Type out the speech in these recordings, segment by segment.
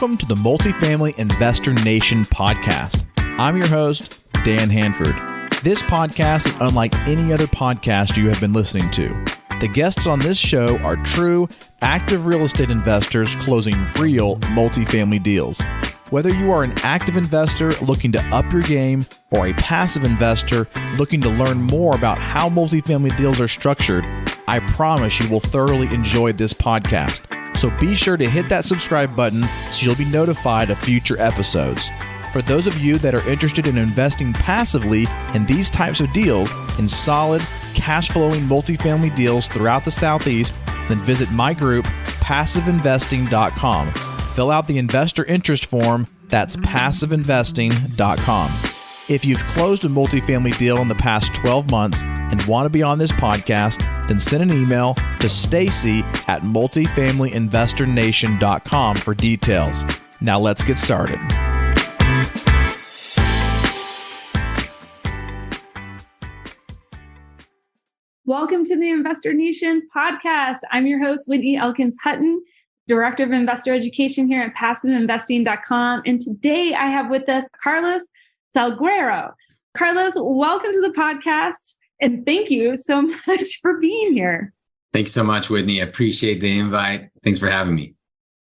Welcome to the Multifamily Investor Nation podcast. I'm your host, Dan Hanford. This podcast is unlike any other podcast you have been listening to. The guests on this show are true, active real estate investors closing real multifamily deals. Whether you are an active investor looking to up your game or a passive investor looking to learn more about how multifamily deals are structured, I promise you will thoroughly enjoy this podcast. So be sure to hit that subscribe button so you'll be notified of future episodes. For those of you that are interested in investing passively in these types of deals, in solid, cash-flowing multifamily deals throughout the Southeast, then visit my group, PassiveInvesting.com. Fill out the investor interest form. That's PassiveInvesting.com. If you've closed a multifamily deal in the past 12 months and want to be on this podcast, then send an email to Stacy@multifamilyinvestornation.com for details. Now let's get started. Welcome to the Investor Nation podcast. I'm your host, Whitney Elkins Hutton, Director of Investor Education here at PassiveInvesting.com. And today I have with us Carlos Salguero. Carlos, welcome to the podcast. And thank you so much for being here. Thanks so much, Whitney. I appreciate the invite. Thanks for having me.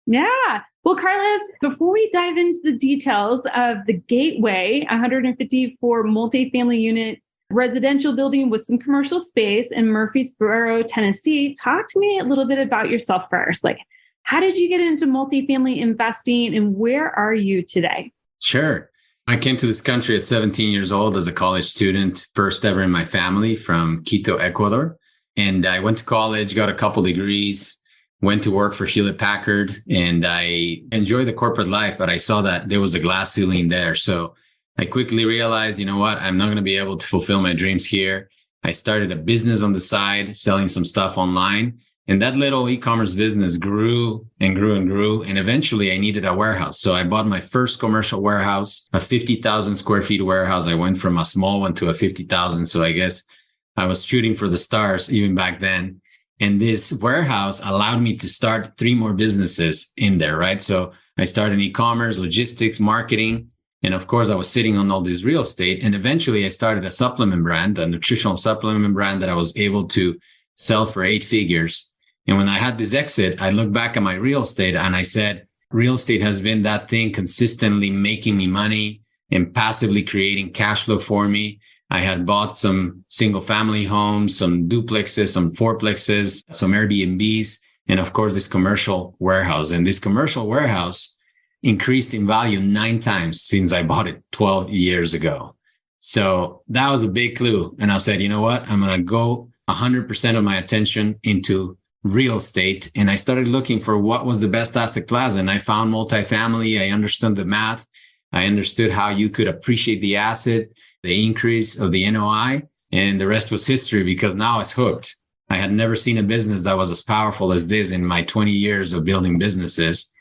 Yeah. Well, Carlos, before we dive into the details of the Gateway, 154 multifamily unit residential building with some commercial space in Murfreesboro, Tennessee, talk to me a little bit about yourself first. Like, how did you get into multifamily investing and where are you today? Sure. I came to this country at 17 years old as a college student, first ever in my family from Quito, Ecuador. And I went to college, got a couple degrees, went to work for Hewlett-Packard, and I enjoyed the corporate life, but I saw that there was a glass ceiling there. So I quickly realized, you know what, I'm not going to be able to fulfill my dreams here. I started a business on the side, selling some stuff online. And that little e-commerce business grew and grew and grew. And eventually I needed a warehouse. So I bought my first commercial warehouse, a 50,000 square feet warehouse. I went from a small one to a 50,000. So I guess I was shooting for the stars even back then. And this warehouse allowed me to start 3 more businesses in there, right? So I started e-commerce, logistics, marketing. And of course, I was sitting on all this real estate. And eventually I started a supplement brand, a nutritional supplement brand that I was able to sell for 8 figures. And when I had this exit, I looked back at my real estate and I said, real estate has been that thing consistently making me money and passively creating cash flow for me. I had bought some single family homes, some duplexes, some fourplexes, some Airbnbs, and of course, this commercial warehouse. And this commercial warehouse increased in value 9 times since I bought it 12 years ago. So that was a big clue. And I said, you know what? I'm going to go 100% of my attention into real estate. And I started looking for what was the best asset class. And I found multifamily. I understood the math. I understood how you could appreciate the asset, the increase of the NOI, and the rest was history because now I was hooked. I had never seen a business that was as powerful as this in my 20 years of building businesses.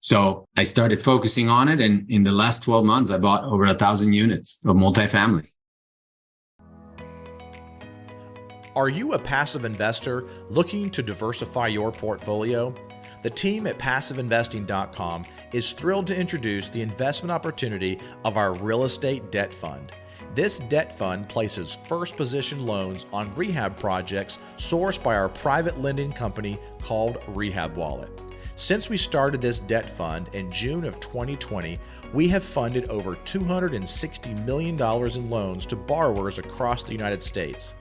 So I started focusing on it. And in the last 12 months, I bought over 1,000 units of multifamily. Are you a passive investor looking to diversify your portfolio? The team at PassiveInvesting.com is thrilled to introduce the investment opportunity of our real estate debt fund. This debt fund places first position loans on rehab projects sourced by our private lending company called Rehab Wallet. Since we started this debt fund in June of 2020, we have funded over $260 million in loans to borrowers across the United States.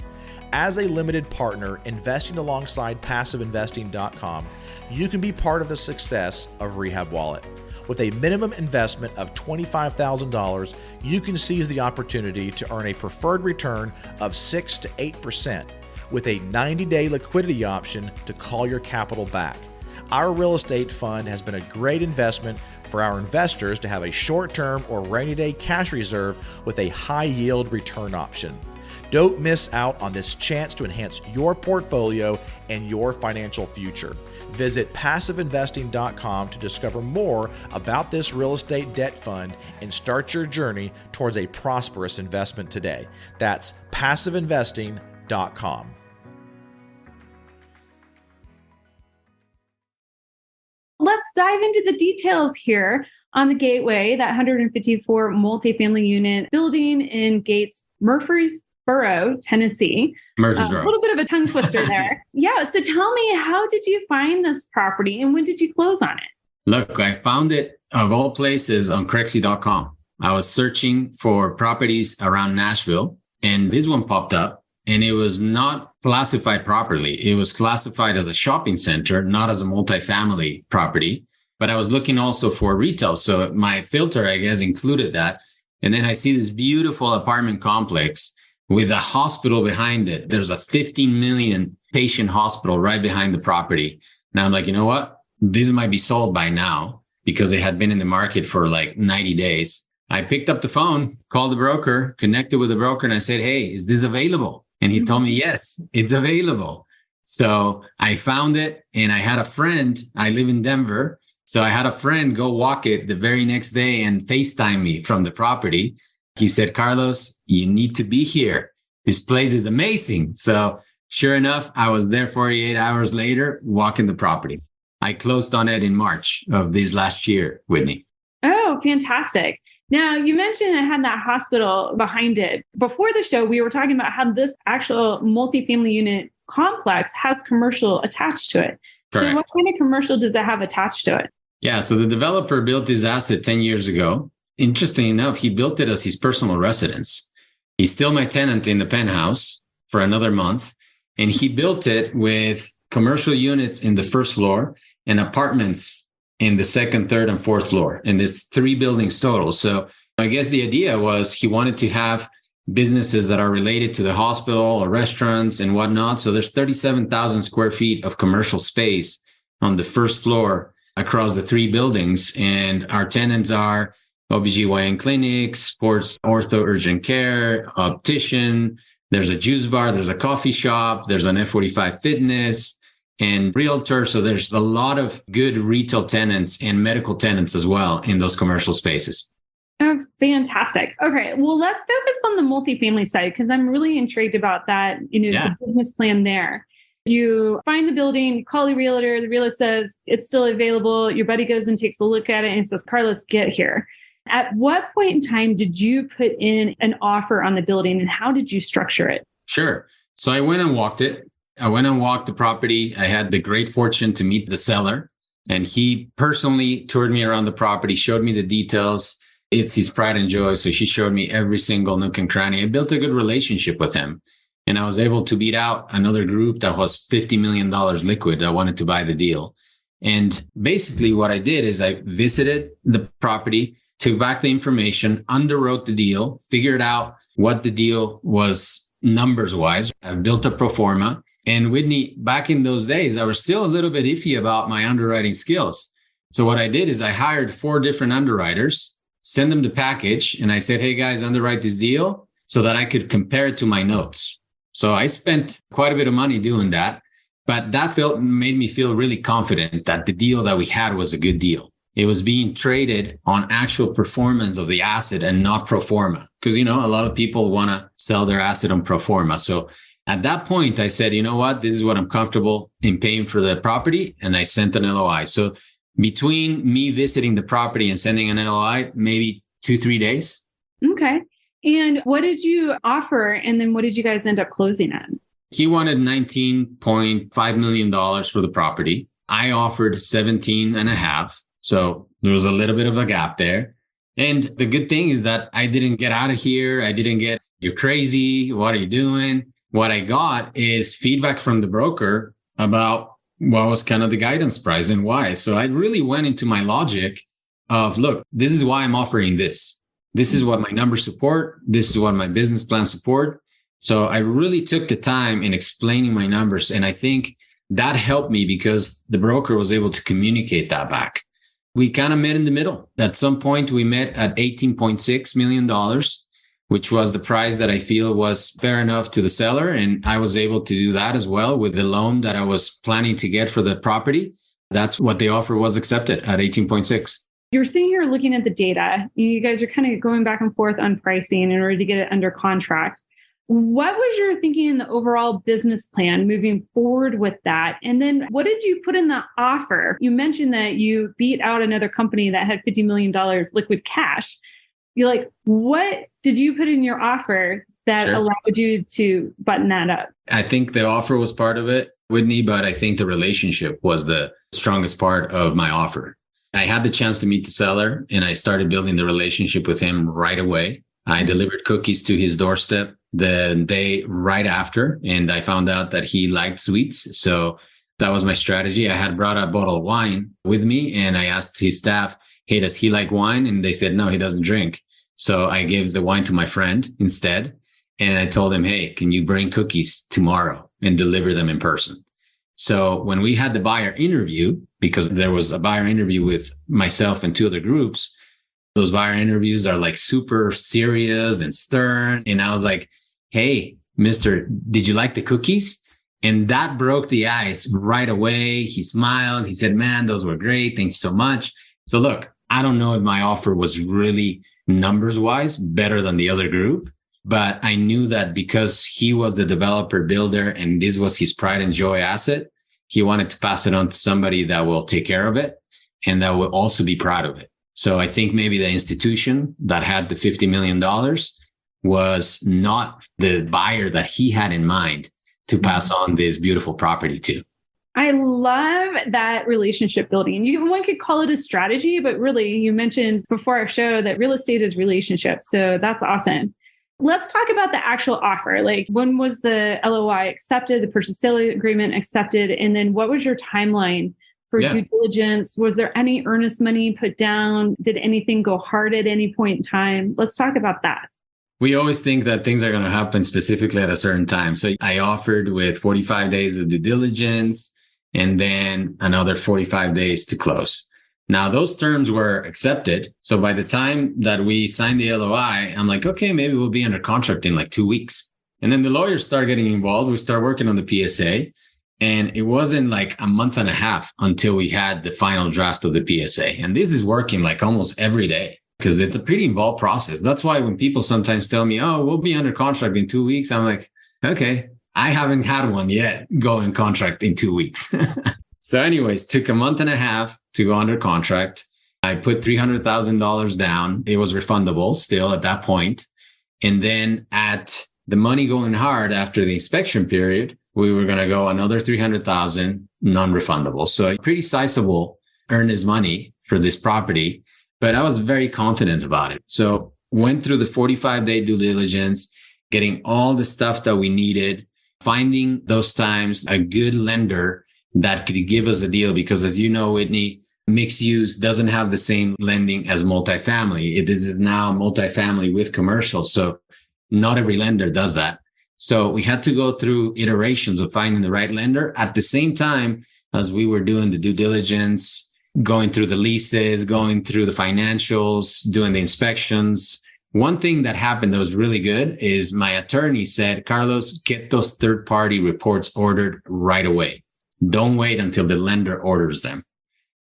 As a limited partner investing alongside PassiveInvesting.com, you can be part of the success of Rehab Wallet. With a minimum investment of $25,000, you can seize the opportunity to earn a preferred return of 6 to 8% with a 90-day liquidity option to call your capital back. Our real estate fund has been a great investment for our investors to have a short-term or rainy-day cash reserve with a high-yield return option. Don't miss out on this chance to enhance your portfolio and your financial future. Visit PassiveInvesting.com to discover more about this real estate debt fund and start your journey towards a prosperous investment today. That's PassiveInvesting.com. Let's dive into the details here on the Gateway, that 154 multifamily unit building in Gates, Murfreesboro, Tennessee. Murfreesboro. A little bit of a tongue twister there. Yeah. So tell me, how did you find this property and when did you close on it? Look, I found it, of all places, on Craigslist.com. I was searching for properties around Nashville, and this one popped up, and it was not classified properly. It was classified as a shopping center, not as a multifamily property. But I was looking also for retail. So my filter, I guess, included that. And then I see this beautiful apartment complex with a hospital behind it. There's a 15 million patient hospital right behind the property. Now I'm like, you know what? This might be sold by now because they had been in the market for like 90 days. I picked up the phone, called the broker, connected with the broker, and I said, hey, is this available? And he told me, yes, it's available. So I found it, and I had a friend, I live in Denver. So I had a friend go walk it the very next day and FaceTime me from the property. He said, Carlos, you need to be here. This place is amazing. So sure enough, I was there 48 hours later, walking the property. I closed on it in March of this last year, Whitney. Oh, fantastic. Now, you mentioned it had that hospital behind it. Before the show, we were talking about how this actual multifamily unit complex has commercial attached to it. Correct. So what kind of commercial does it have attached to it? Yeah, so the developer built this asset 10 years ago. Interesting enough, he built it as his personal residence. He's still my tenant in the penthouse for another month. And he built it with commercial units in the first floor and apartments in the second, third, and fourth floor. And it's 3 buildings total. So I guess the idea was he wanted to have businesses that are related to the hospital or restaurants and whatnot. So there's 37,000 square feet of commercial space on the first floor across the 3 buildings. And our tenants are OBGYN clinics, sports ortho urgent care, optician. There's a juice bar, there's a coffee shop, there's an F45 fitness, and realtor. So there's a lot of good retail tenants and medical tenants as well in those commercial spaces. Oh, fantastic. Okay. Well, let's focus on the multifamily side because I'm really intrigued about that, the business plan there. You find the building, call the realtor says it's still available. Your buddy goes and takes a look at it and says, Carlos, get here. At what point in time did you put in an offer on the building and how did you structure it? Sure. So I went and walked it. I went and walked the property. I had the great fortune to meet the seller, and he personally toured me around the property, showed me the details. It's his pride and joy. So he showed me every single nook and cranny. I built a good relationship with him, and I was able to beat out another group that was $50 million liquid that wanted to buy the deal. And basically what I did is I visited the property, took back the information, underwrote the deal, figured out what the deal was numbers wise. I built a pro forma. And Whitney, back in those days, I was still a little bit iffy about my underwriting skills. So what I did is I hired 4 different underwriters, sent them the package, and I said, hey guys, underwrite this deal so that I could compare it to my notes. So I spent quite a bit of money doing that, but that made me feel really confident that the deal that we had was a good deal. It was being traded on actual performance of the asset and not pro forma. Because, a lot of people want to sell their asset on pro forma. So at that point, I said, you know what, this is what I'm comfortable in paying for the property. And I sent an LOI. So between me visiting the property and sending an LOI, maybe 2-3 days. Okay. And what did you offer? And then what did you guys end up closing at? He wanted $19.5 million for the property. I offered 17.5. So there was a little bit of a gap there. And the good thing is that I didn't get out of here. I didn't get, you're crazy. What are you doing? What I got is feedback from the broker about what was kind of the guidance price and why. So I really went into my logic of, look, this is why I'm offering this. This is what my numbers support. This is what my business plan support. So I really took the time in explaining my numbers. And I think that helped me because the broker was able to communicate that back. We kind of met in the middle. At some point, we met at $18.6 million, which was the price that I feel was fair enough to the seller. And I was able to do that as well with the loan that I was planning to get for the property. That's what the offer was, accepted at 18.6. You're sitting here looking at the data. You guys are kind of going back and forth on pricing in order to get it under contract. What was your thinking in the overall business plan moving forward with that? And then what did you put in the offer? You mentioned that you beat out another company that had $50 million liquid cash. You're like, what did you put in your offer that allowed you to button that up? I think the offer was part of it, Whitney, but I think the relationship was the strongest part of my offer. I had the chance to meet the seller and I started building the relationship with him right away. I delivered cookies to his doorstep the day right after, and I found out that he liked sweets. So that was my strategy. I had brought a bottle of wine with me and I asked his staff, hey, does he like wine? And they said, no, he doesn't drink. So I gave the wine to my friend instead. And I told him, hey, can you bring cookies tomorrow and deliver them in person? So when we had the buyer interview, because there was a buyer interview with myself and two other groups, those buyer interviews are like super serious and stern. And I was like, hey, mister, did you like the cookies? And that broke the ice right away. He smiled. He said, man, those were great. Thanks so much. So look, I don't know if my offer was really numbers wise better than the other group, but I knew that because he was the developer builder and this was his pride and joy asset, he wanted to pass it on to somebody that will take care of it and that will also be proud of it. So I think maybe the institution that had the $50 million was not the buyer that he had in mind to pass on this beautiful property to. I love that relationship building. One could call it a strategy, but really you mentioned before our show that real estate is relationships. So that's awesome. Let's talk about the actual offer. Like, when was the LOI accepted, the purchase sale agreement accepted? And then what was your timeline for due diligence? Was there any earnest money put down? Did anything go hard at any point in time? Let's talk about that. We always think that things are going to happen specifically at a certain time. So I offered with 45 days of due diligence and then another 45 days to close. Now, those terms were accepted. So by the time that we signed the LOI, I'm like, okay, maybe we'll be under contract in like 2 weeks. And then the lawyers start getting involved. We start working on the PSA. And it wasn't like a month and a half until we had the final draft of the PSA. And this is working like almost every day because it's a pretty involved process. That's why when people sometimes tell me, oh, we'll be under contract in 2 weeks, I'm like, okay, I haven't had one yet go in contract in 2 weeks. So anyways, took a month and a half to go under contract. I put $300,000 down. It was refundable still at that point. And then at the money going hard after the inspection period, we were going to go another $300,000 non-refundable. So pretty sizable earnest money for this property, but I was very confident about it. So went through the 45-day due diligence, getting all the stuff that we needed, finding those times a good lender that could give us a deal. Because as you know, Whitney, mixed use doesn't have the same lending as multifamily. This is now multifamily with commercial. So not every lender does that. So we had to go through iterations of finding the right lender at the same time as we were doing the due diligence, going through the leases, going through the financials, doing the inspections. One thing that happened that was really good is my attorney said, Carlos, get those third-party reports ordered right away. Don't wait until the lender orders them.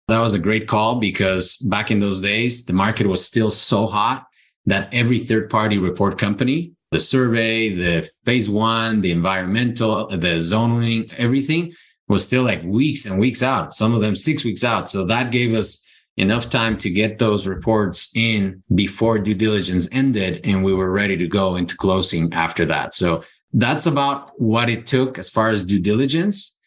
That was a great call because back in those days, the market was still so hot that every third-party report company, the survey, the phase one, the environmental, the zoning, everything was still like weeks and weeks out, some of them 6 weeks out. So that gave us enough time to get those reports in before due diligence ended, and we were ready to go into closing after that. So that's about what it took as far as due diligence.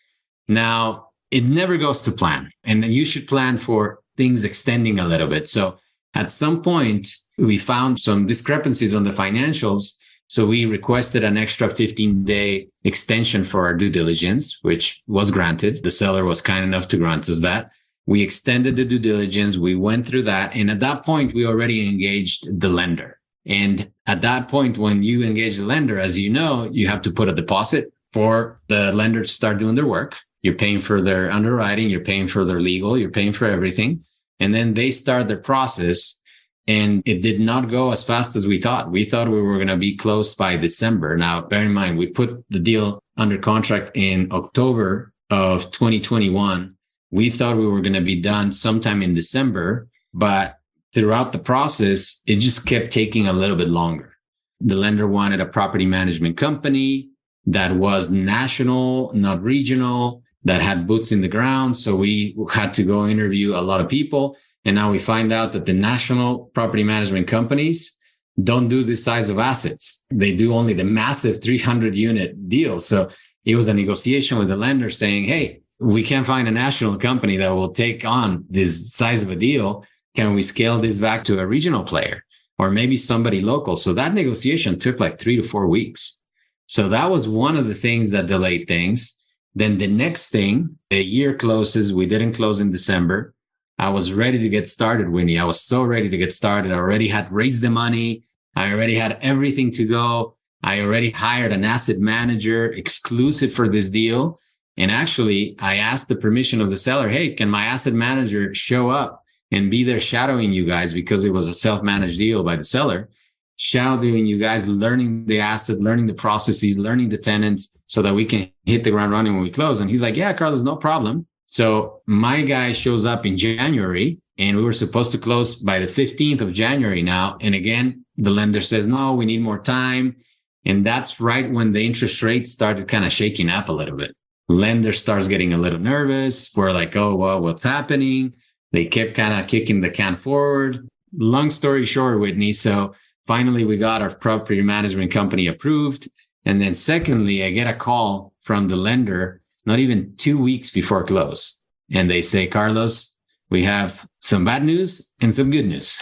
Now, it never goes to plan, and you should plan for things extending a little bit. So at some point, we found some discrepancies on the financials. So we requested an extra 15-day extension for our due diligence, which was granted. The seller was kind enough to grant us that. We extended the due diligence. We went through that. And at that point, we already engaged the lender. And at that point, when you engage the lender, as you know, you have to put a deposit for the lender to start doing their work. You're paying for their underwriting, you're paying for their legal, you're paying for everything. And then they start their process. And it did not go as fast as we thought. We thought we were going to be closed by December. Now, bear in mind, we put the deal under contract in October of 2021. We thought we were going to be done sometime in December, but throughout the process, it just kept taking a little bit longer. The lender wanted a property management company that was national, not regional, that had boots in the ground. So we had to go interview a lot of people. And now we find out that the national property management companies don't do this size of assets. They do only the massive 300 unit deals. So it was a negotiation with the lender saying, hey, we can't find a national company that will take on this size of a deal. Can we scale this back to a regional player or maybe somebody local? So that negotiation took like 3 to 4 weeks. So that was one of the things that delayed things. Then the next thing, the year closes. We didn't close in December. I was ready to get started, Winnie. I was so ready to get started. I already had raised the money. I already had everything to go. I already hired an asset manager exclusive for this deal. And actually, I asked the permission of the seller, hey, can my asset manager show up and be there shadowing you guys, because it was a self-managed deal by the seller, shadowing you guys, learning the asset, learning the processes, learning the tenants so that we can hit the ground running when we close. And he's like, yeah, Carlos, no problem. So my guy shows up in January and we were supposed to close by the 15th of January now. And again, the lender says, no, we need more time. And that's right when the interest rate started kind of shaking up a little bit. Lender starts getting a little nervous. We're like, oh, well, what's happening? They kept kind of kicking the can forward. Long story short, Whitney. So finally, we got our property management company approved. And then secondly, I get a call from the lender not even 2 weeks before close. And they say, Carlos, we have some bad news and some good news.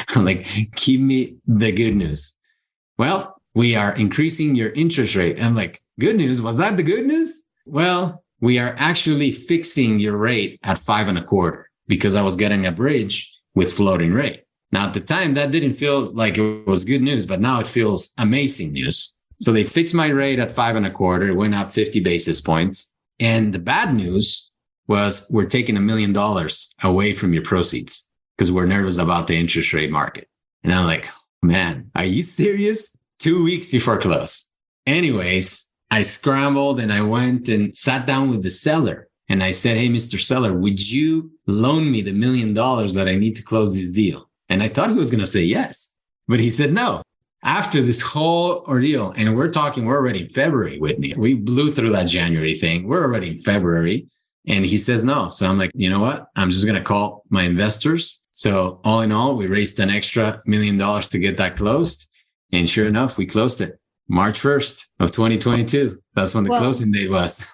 I'm like, give me the good news. Well, we are increasing your interest rate. I'm like, good news? Was that the good news? Well, we are actually fixing your rate at 5.25 because I was getting a bridge with floating rate. Now, at the time, that didn't feel like it was good news, but now it feels amazing news. So they fixed my rate at 5.25. It went up 50 basis points. And the bad news was we're taking $1 million away from your proceeds because we're nervous about the interest rate market. And I'm like, man, are you serious? 2 weeks before close. Anyways, I scrambled and I went and sat down with the seller. And I said, hey, Mr. Seller, would you loan me the $1 million that I need to close this deal? And I thought he was going to say yes, but he said no. After this whole ordeal, and we're already in February, Whitney. We blew through that January thing. We're already in February. And he says no. So I'm like, you know what? I'm just going to call my investors. So all in all, we raised an extra $1 million to get that closed. And sure enough, we closed it March 1st of 2022. That's when the closing date was.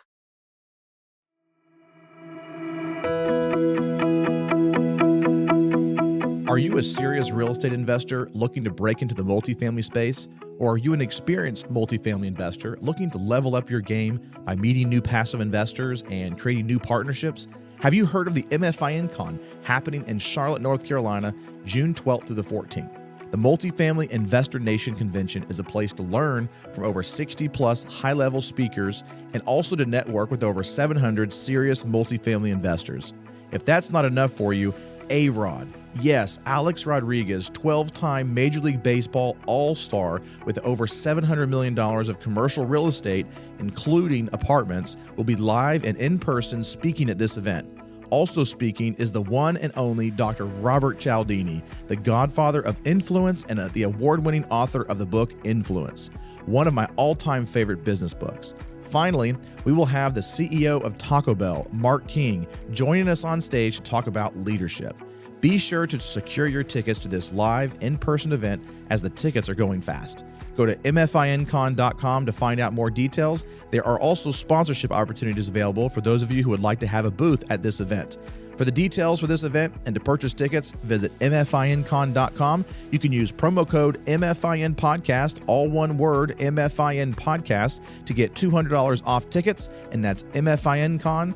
Are you a serious real estate investor looking to break into the multifamily space? Or are you an experienced multifamily investor looking to level up your game by meeting new passive investors and creating new partnerships? Have you heard of the MFI Con happening in Charlotte, North Carolina, June 12th through the 14th? The Multifamily Investor Nation Convention is a place to learn from over 60 plus high-level speakers and also to network with over 700 serious multifamily investors. If that's not enough for you, A-Rod. Yes, Alex Rodriguez, 12-time Major League Baseball All-Star with over $700 million of commercial real estate, including apartments, will be live and in person speaking at this event. Also speaking is the one and only Dr. Robert Cialdini, the godfather of influence and the award-winning author of the book Influence, one of my all-time favorite business books. Finally, we will have the CEO of Taco Bell, Mark King, joining us on stage to talk about leadership. Be sure to secure your tickets to this live in-person event as the tickets are going fast. Go to mfincon.com to find out more details. There are also sponsorship opportunities available for those of you who would like to have a booth at this event. For the details for this event and to purchase tickets, visit mfincon.com. You can use promo code MFINPodcast, all one word, MFIN Podcast, to get $200 off tickets, and that's mfincon.com.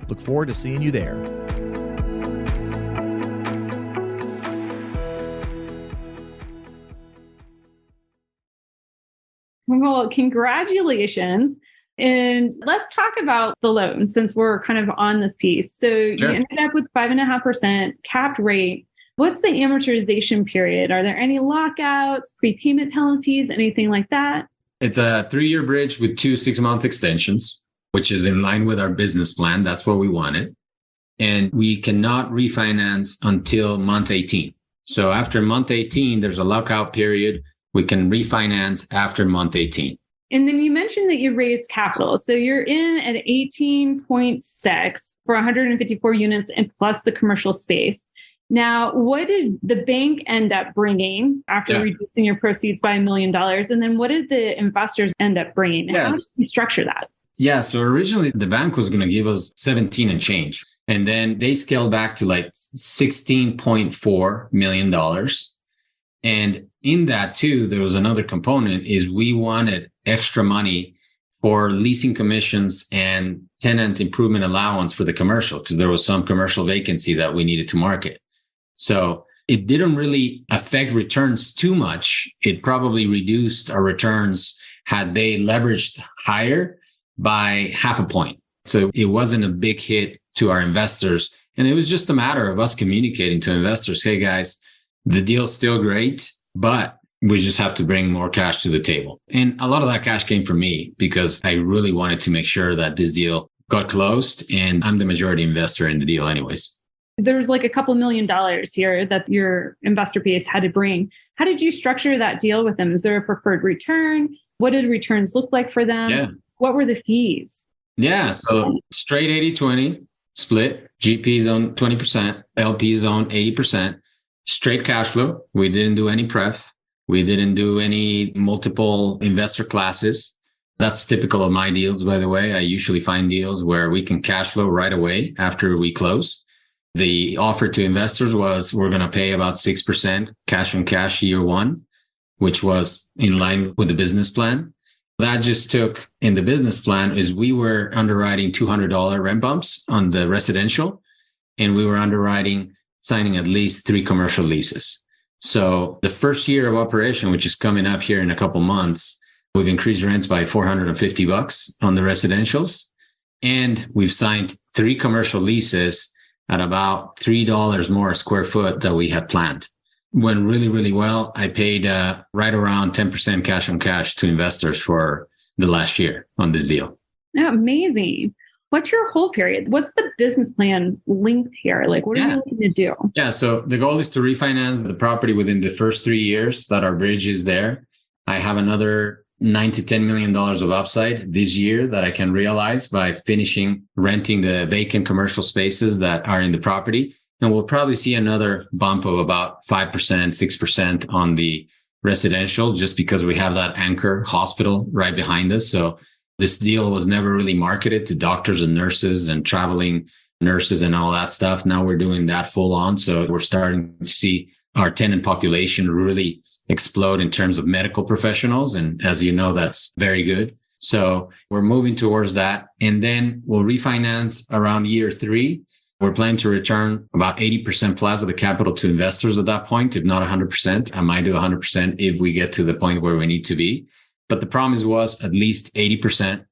Look forward to seeing you there. Well, congratulations. And let's talk about the loan since we're kind of on this piece. So Sure. You ended up with 5.5% capped rate. What's the amortization period? Are there any lockouts, prepayment penalties, anything like that? It's a 3-year bridge with 2 6-month extensions, which is in line with our business plan. That's what we wanted. And we cannot refinance until month 18. So after month 18, there's a lockout period we can refinance after month 18. And then you mentioned that you raised capital. So you're in at 18.6 for 154 units and plus the commercial space. Now, what did the bank end up bringing after reducing your proceeds by $1 million? And then what did the investors end up bringing? And how did you structure that? Yeah. So originally the bank was going to give us 17 and change. And then they scaled back to like $16.4 million. And in that too, there was another component is we wanted extra money for leasing commissions and tenant improvement allowance for the commercial, because there was some commercial vacancy that we needed to market. So it didn't really affect returns too much. It probably reduced our returns had they leveraged higher by 0.5 point. So it wasn't a big hit to our investors. And it was just a matter of us communicating to investors, hey guys, the deal's still great, but we just have to bring more cash to the table. And a lot of that cash came from me because I really wanted to make sure that this deal got closed, and I'm the majority investor in the deal anyways. There's like a couple $1 million here that your investor base had to bring. How did you structure that deal with them? Is there a preferred return? What did returns look like for them? Yeah. What were the fees? Yeah. So straight 80-20 split. GPs own 20%, LPs own 80%. Straight cash flow. We didn't do any pref. We didn't do any multiple investor classes. That's typical of my deals, by the way. I usually find deals where we can cash flow right away after we close. The offer to investors was we're going to pay about 6% cash on cash year one, which was in line with the business plan. That just took in the business plan is we were underwriting $200 rent bumps on the residential, and we were underwriting signing at least 3 commercial leases. So the first year of operation, which is coming up here in a couple months, we've increased rents by $450 on the residentials. And we've signed 3 commercial leases at about $3 more a square foot than we had planned. Went really, really well. I paid right around 10% cash on cash to investors for the last year on this deal. Oh, amazing. What's your hold period? What's the business plan length here? Like, what are you looking to do? Yeah. So the goal is to refinance the property within the first 3 years that our bridge is there. I have another $9 to $10 million of upside this year that I can realize by finishing renting the vacant commercial spaces that are in the property. And we'll probably see another bump of about 5%, 6% on the residential, just because we have that anchor hospital right behind us. So this deal was never really marketed to doctors and nurses and traveling nurses and all that stuff. Now we're doing that full on. So we're starting to see our tenant population really explode in terms of medical professionals. And as you know, that's very good. So we're moving towards that. And then we'll refinance around year 3. We're planning to return about 80% plus of the capital to investors at that point, if not 100%. I might do 100% if we get to the point where we need to be. But the promise was at least 80%.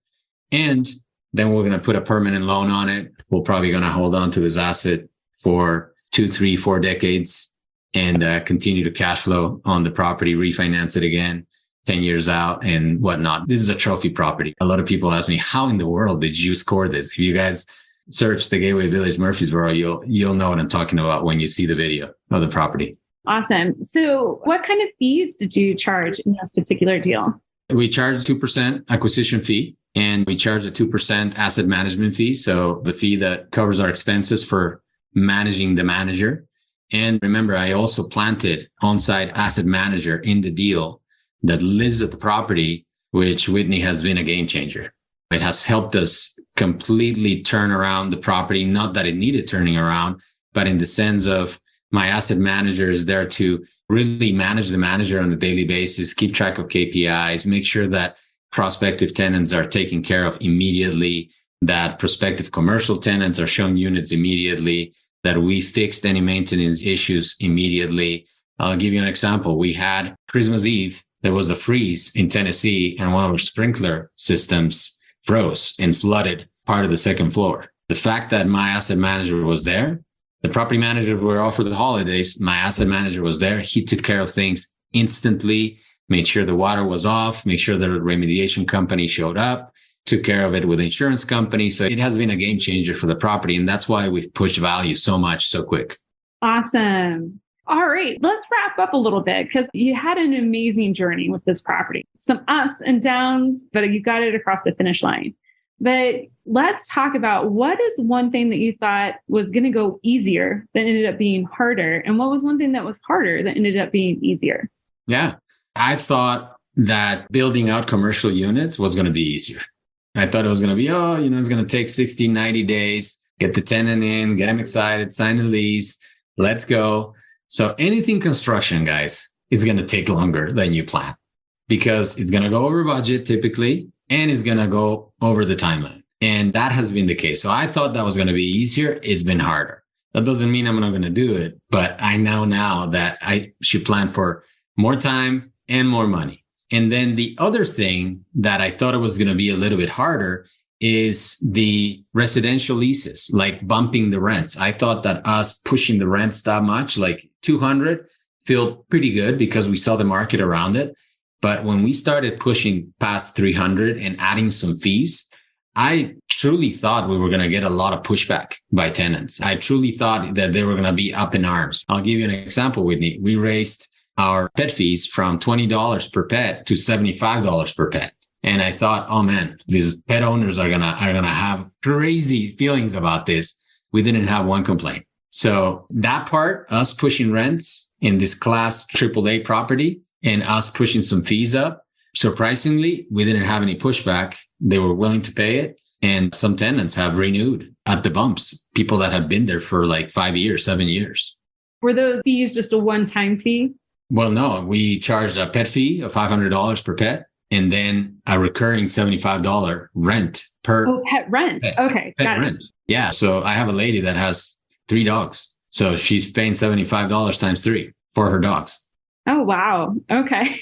And then we're going to put a permanent loan on it. We're probably going to hold on to this asset for 2, 3, 4 decades and continue to cash flow on the property, refinance it again 10 years out and whatnot. This is a trophy property. A lot of people ask me, how in the world did you score this? If you guys search the Gateway Village Murfreesboro, you'll know what I'm talking about when you see the video of the property. Awesome. So what kind of fees did you charge in this particular deal? We charge 2% acquisition fee, and we charge a 2% asset management fee. So the fee that covers our expenses for managing the manager. And remember, I also planted on-site asset manager in the deal that lives at the property, which Whitney has been a game changer. It has helped us completely turn around the property. Not that it needed turning around, but in the sense of my asset manager is there to really manage the manager on a daily basis, keep track of KPIs, make sure that prospective tenants are taken care of immediately, that prospective commercial tenants are shown units immediately, that we fixed any maintenance issues immediately. I'll give you an example. We had Christmas Eve, there was a freeze in Tennessee, and one of our sprinkler systems froze and flooded part of the second floor. The fact that my asset manager was there, the property manager were off for the holidays, my asset manager was there. He took care of things instantly, made sure the water was off, made sure the remediation company showed up, took care of it with the insurance company. So it has been a game changer for the property. And that's why we've pushed value so much, so quick. Awesome. All right, let's wrap up a little bit because you had an amazing journey with this property. Some ups and downs, but you got it across the finish line. But let's talk about what is one thing that you thought was going to go easier that ended up being harder? And what was one thing that was harder that ended up being easier? Yeah, I thought that building out commercial units was going to be easier. I thought it was going to be, it's going to take 60, 90 days, get the tenant in, get them excited, sign the lease, let's go. So anything construction, guys, is going to take longer than you plan because it's going to go over budget typically, and it's going to go over the timeline. And that has been the case. So I thought that was going to be easier. It's been harder. That doesn't mean I'm not going to do it, but I know now that I should plan for more time and more money. And then the other thing that I thought it was going to be a little bit harder is the residential leases, like bumping the rents. I thought that us pushing the rents that much, like 200, feel pretty good because we saw the market around it. But when we started pushing past 300 and adding some fees, I truly thought we were going to get a lot of pushback by tenants. I truly thought that they were going to be up in arms. I'll give you an example, Whitney. We raised our pet fees from $20 per pet to $75 per pet. And I thought, oh man, these pet owners are gonna have crazy feelings about this. We didn't have one complaint. So that part, us pushing rents in this class AAA property and us pushing some fees up, surprisingly, we didn't have any pushback. They were willing to pay it. And some tenants have renewed at the bumps, people that have been there for like 5 years, 7 years. Were those fees just a one-time fee? Well, no, we charged a pet fee of $500 per pet. And then a recurring $75 rent per pet rent. Okay. Pet rent. Yeah. So I have a lady that has 3 dogs. So she's paying $75 times 3 for her dogs. Oh, wow. Okay.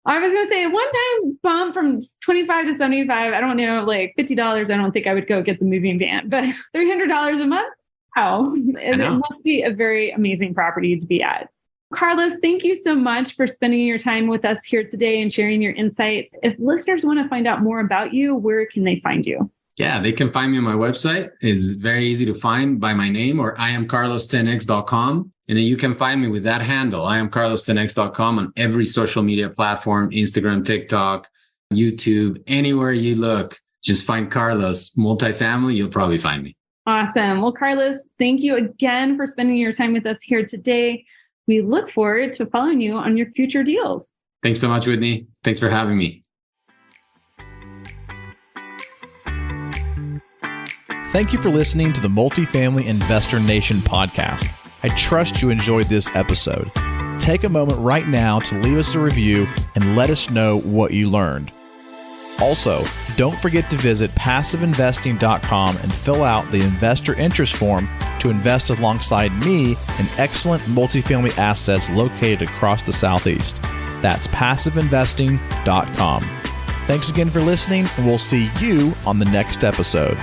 I was going to say a one-time bump from 25 to 75. I don't know, like $50. I don't think I would go get the moving van, but $300 a month. Wow. It must be a very amazing property to be at. Carlos, thank you so much for spending your time with us here today and sharing your insights. If listeners want to find out more about you, where can they find you? Yeah, they can find me on my website. It's very easy to find by my name or iamcarlos10x.com. And then you can find me with that handle, iamcarlos10x.com, on every social media platform, Instagram, TikTok, YouTube, anywhere you look. Just find Carlos Multifamily. You'll probably find me. Awesome. Well, Carlos, thank you again for spending your time with us here today. We look forward to following you on your future deals. Thanks so much, Whitney. Thanks for having me. Thank you for listening to the Multifamily Investor Nation podcast. I trust you enjoyed this episode. Take a moment right now to leave us a review and let us know what you learned. Also, don't forget to visit passiveinvesting.com and fill out the investor interest form to invest alongside me in excellent multifamily assets located across the Southeast. That's passiveinvesting.com. Thanks again for listening, and we'll see you on the next episode.